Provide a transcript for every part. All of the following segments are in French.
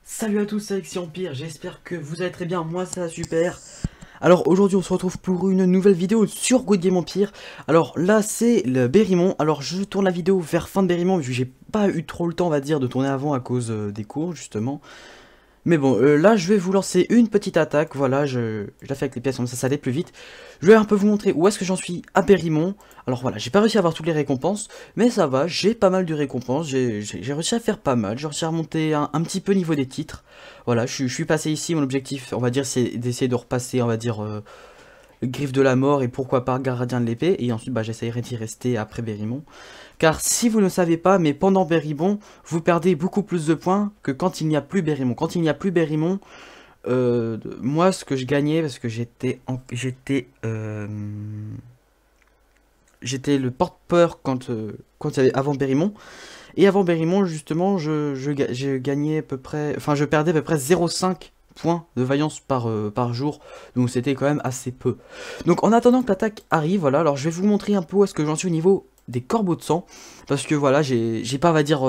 Salut à tous, c'est Alexis Empire, j'espère que vous allez très bien, moi ça va super. Alors aujourd'hui on se retrouve pour une nouvelle vidéo sur Good Game Empire. Alors là c'est le Berrymont, alors je tourne la vidéo vers fin de Berrymont vu que j'ai pas eu trop le temps on va dire de tourner avant à cause des cours justement. Mais bon, là je vais vous lancer une petite attaque, voilà, je la fais avec les pièces, comme ça allait plus vite. Je vais un peu vous montrer où est-ce que j'en suis à Berrymont. Alors voilà, j'ai pas réussi à avoir toutes les récompenses, mais ça va, j'ai pas mal de récompenses, j'ai réussi à faire pas mal, j'ai réussi à remonter un petit peu niveau des titres. Voilà, je suis passé ici, mon objectif, on va dire, c'est d'essayer de repasser, on va dire, Griffe de la mort et pourquoi pas Gardien de l'épée, et ensuite bah, j'essayerai d'y rester après Berrymont. Car si vous ne le savez pas, mais pendant Berrymont, vous perdez beaucoup plus de points que quand il n'y a plus Berrymont. Quand il n'y a plus Berrymont, moi ce que je gagnais, parce que j'étais le porte-peur quand il y avait avant Berrymont. Et avant Berrymont, justement, je gagnais à peu près, enfin je perdais à peu près 0,5 points de vaillance par jour. Donc c'était quand même assez peu. Donc en attendant que l'attaque arrive, voilà, alors je vais vous montrer un peu où est-ce que j'en suis au niveau des corbeaux de sang. Parce que voilà, j'ai pas, on va dire,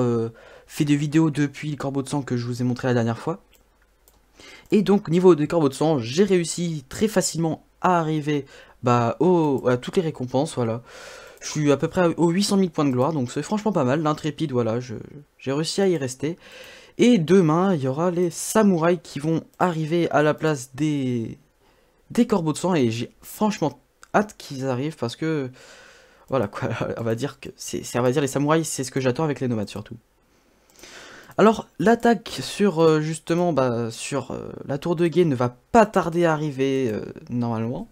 fait de vidéos depuis le corbeau de sang que je vous ai montré la dernière fois. Et donc niveau des corbeaux de sang, j'ai réussi très facilement à arriver bah, à toutes les récompenses, voilà. Je suis à peu près aux 800 000 points de gloire, donc c'est franchement pas mal. L'intrépide, voilà, j'ai réussi à y rester. Et demain, il y aura les samouraïs qui vont arriver à la place des corbeaux de sang. Et j'ai franchement hâte qu'ils arrivent parce que, voilà quoi, on va dire que on va dire les samouraïs, c'est ce que j'attends avec les nomades surtout. Alors, l'attaque sur, justement, bah, sur la tour de guet ne va pas tarder à arriver, normalement.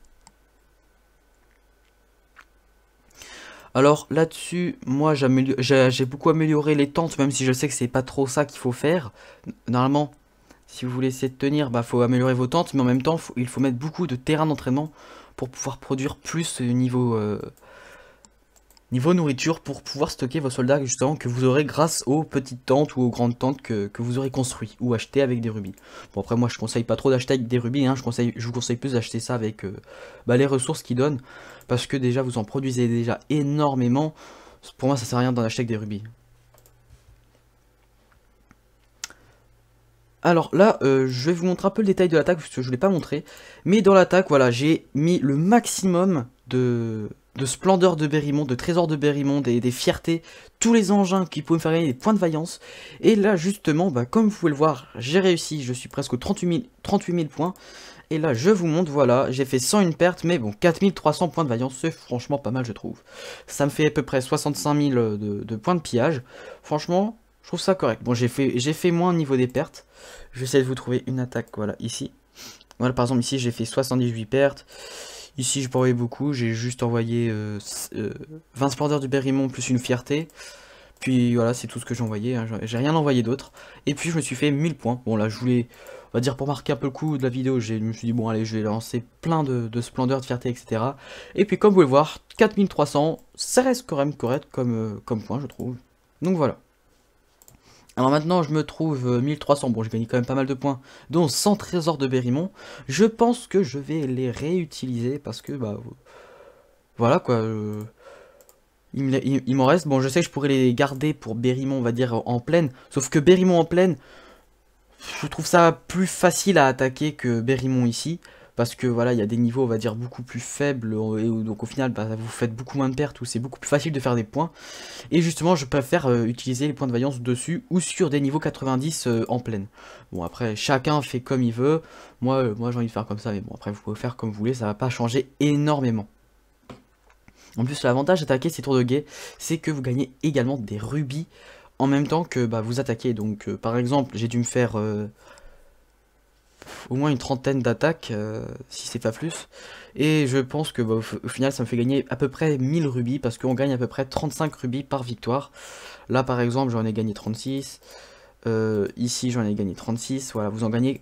Alors là-dessus, moi j'ai beaucoup amélioré les tentes, même si je sais que c'est pas trop ça qu'il faut faire. Normalement, si vous voulez essayer de tenir, bah faut améliorer vos tentes, mais en même temps, il faut mettre beaucoup de terrain d'entraînement pour pouvoir produire plus niveau nourriture, pour pouvoir stocker vos soldats justement que vous aurez grâce aux petites tentes ou aux grandes tentes que vous aurez construit ou acheté avec des rubis. Bon après moi je conseille pas trop d'acheter avec des rubis, hein, je vous conseille plus d'acheter ça avec bah, les ressources qu'ils donnent, parce que déjà vous en produisez déjà énormément. Pour moi ça sert à rien d'en acheter avec des rubis. Alors là, je vais vous montrer un peu le détail de l'attaque, parce que je ne l'ai pas montré. Mais dans l'attaque, voilà, j'ai mis le maximum de splendeur de Berrymont, de trésors de Berrymont, des fiertés, tous les engins qui pouvaient me faire gagner des points de vaillance. Et là, justement, bah, comme vous pouvez le voir, j'ai réussi, je suis presque aux 38 000 points. Et là, je vous montre, voilà, j'ai fait 101 pertes, mais bon, 4300 points de vaillance, c'est franchement pas mal, je trouve. Ça me fait à peu près 65 000 de points de pillage. Franchement, je trouve ça correct. Bon, j'ai fait moins au niveau des pertes. Je vais essayer de vous trouver une attaque, voilà, ici. Voilà, par exemple, ici, j'ai fait 78 pertes. Ici, j'ai pas envoyé beaucoup, j'ai juste envoyé 20 splendeurs du Berrymont plus une fierté. Puis voilà, c'est tout ce que j'ai envoyé, hein. J'ai rien envoyé d'autre. Et puis, je me suis fait 1000 points. Bon, là, je voulais, on va dire, pour marquer un peu le coup de la vidéo, je me suis dit, bon, allez, je vais lancer plein de splendeurs, de fierté, etc. Et puis, comme vous pouvez le voir, 4300, ça reste quand même correct comme point, je trouve. Donc voilà. Alors maintenant, je me trouve 1300. Bon, j'ai gagné quand même pas mal de points, dont 100 trésors de Berrymont. Je pense que je vais les réutiliser parce que, bah, voilà quoi. Il m'en reste. Bon, je sais que je pourrais les garder pour Berrymont, on va dire, en plaine. Sauf que Berrymont en plaine, je trouve ça plus facile à attaquer que Berrymont ici. Parce que voilà, il y a des niveaux, on va dire, beaucoup plus faibles. Et donc au final, bah, vous faites beaucoup moins de pertes ou c'est beaucoup plus facile de faire des points. Et justement, je préfère utiliser les points de vaillance dessus ou sur des niveaux 90 en plaine. Bon, après, chacun fait comme il veut. Moi j'ai envie de faire comme ça, mais bon, après, vous pouvez faire comme vous voulez, ça va pas changer énormément. En plus, l'avantage d'attaquer ces tours de guet, c'est que vous gagnez également des rubis en même temps que bah, vous attaquez. Donc, par exemple, j'ai dû me faire au moins une trentaine d'attaques, si c'est pas plus. Et je pense que bah, au final, ça me fait gagner à peu près 1000 rubis, parce qu'on gagne à peu près 35 rubis par victoire. Là, par exemple, j'en ai gagné 36. Ici, j'en ai gagné 36. Voilà, vous en gagnez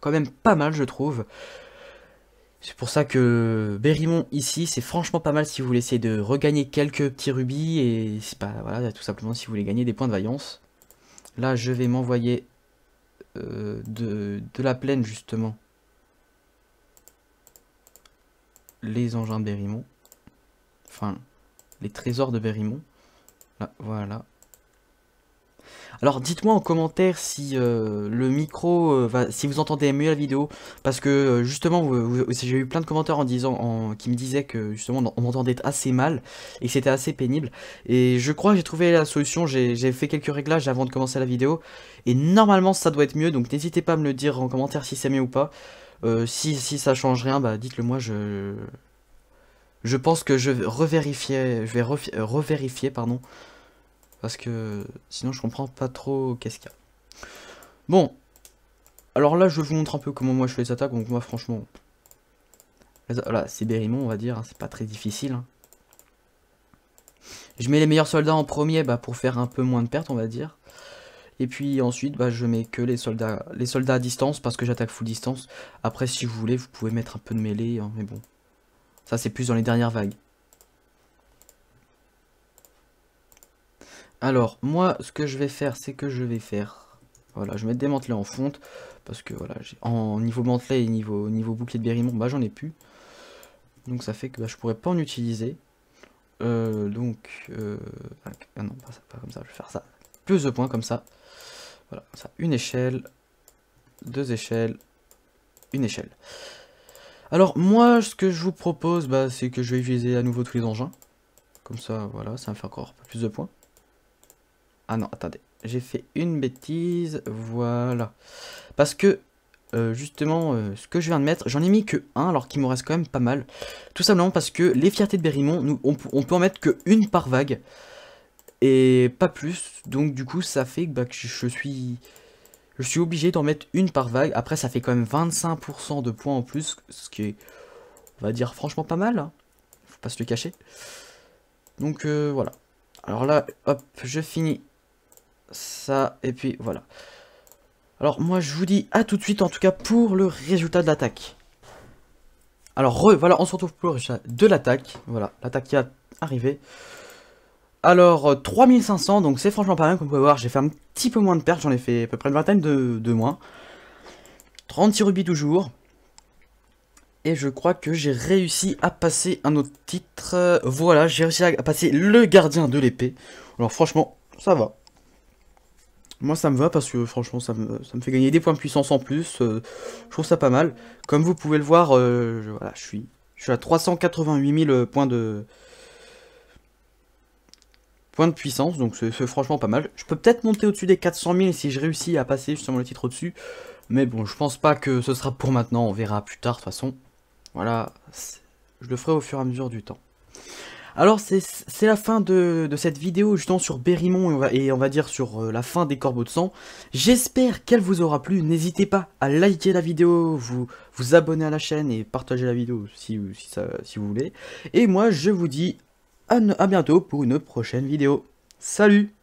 quand même pas mal, je trouve. C'est pour ça que Berrymont, ici, c'est franchement pas mal si vous voulez essayer de regagner quelques petits rubis. Et c'est pas, voilà, tout simplement si vous voulez gagner des points de vaillance. Là, je vais m'envoyer de la plaine, justement, les engins de Berrymont. Enfin, les trésors de Berrymont. Là, voilà. Alors dites-moi en commentaire si le micro, si vous entendez mieux la vidéo, parce que justement j'ai eu plein de commentaires qui me disaient que justement on m'entendait assez mal et que c'était assez pénible. Et je crois que j'ai trouvé la solution, j'ai fait quelques réglages avant de commencer la vidéo et normalement ça doit être mieux, donc n'hésitez pas à me le dire en commentaire si c'est mieux ou pas. Si ça change rien, bah dites-le moi, je pense que je vais revérifier, pardon. Parce que sinon je comprends pas trop qu'est-ce qu'il y a. Bon, alors là je vous montre un peu comment moi je fais les attaques. Donc moi franchement, voilà, c'est Berrymont on va dire, hein, c'est pas très difficile. Hein. Je mets les meilleurs soldats en premier pour faire un peu moins de pertes on va dire. Et puis ensuite je mets que les soldats à distance parce que j'attaque full distance. Après si vous voulez vous pouvez mettre un peu de mêlée, hein, mais bon. Ça c'est plus dans les dernières vagues. Alors, moi, ce que je vais faire, c'est que je vais faire... Voilà, je vais mettre des mantelets en fonte. Parce que, voilà, en niveau mantelet et niveau bouclier de Berrymont, j'en ai plus. Donc, ça fait que je pourrais pas en utiliser. Ah non, pas comme ça, je vais faire ça. Plus de points, comme ça. Voilà, comme ça. Une échelle, 2 échelles, une échelle. Alors, moi, ce que je vous propose, c'est que je vais utiliser à nouveau tous les engins. Comme ça, voilà, ça me fait encore plus de points. Ah non, attendez, j'ai fait une bêtise, voilà. Parce que, justement, ce que je viens de mettre, j'en ai mis que 1, alors qu'il me reste quand même pas mal. Tout simplement parce que les fiertés de Berrymont, on peut en mettre que une par vague. Et pas plus, donc du coup, ça fait que je suis obligé d'en mettre une par vague. Après, ça fait quand même 25% de points en plus, ce qui est, on va dire, franchement pas mal. Hein. Faut pas se le cacher. Donc, voilà. Alors là, hop, je finis ça, et puis voilà. Alors moi je vous dis à tout de suite en tout cas pour le résultat de l'attaque. Alors voilà, on se retrouve pour le résultat de l'attaque. Voilà, l'attaque qui a arrivé. Alors 3500, donc c'est franchement pas mal comme vous pouvez voir. J'ai fait un petit peu moins de pertes, j'en ai fait à peu près une vingtaine de moins. 36 rubis toujours. Et je crois que j'ai réussi à passer un autre titre. Voilà, j'ai réussi à passer le gardien de l'épée. Alors franchement, ça va. Moi ça me va parce que franchement ça me fait gagner des points de puissance en plus, je trouve ça pas mal. Comme vous pouvez le voir, voilà, je suis à 388 000 points de puissance, donc c'est franchement pas mal. Je peux peut-être monter au-dessus des 400 000 si je réussis à passer justement le titre au-dessus. Mais bon, je pense pas que ce sera pour maintenant, on verra plus tard de toute façon. Voilà, je le ferai au fur et à mesure du temps. Alors c'est la fin de cette vidéo justement sur Berrymont et on va dire sur la fin des corbeaux de sang. J'espère qu'elle vous aura plu, n'hésitez pas à liker la vidéo, vous abonner à la chaîne et partager la vidéo si vous voulez. Et moi je vous dis à bientôt pour une prochaine vidéo. Salut!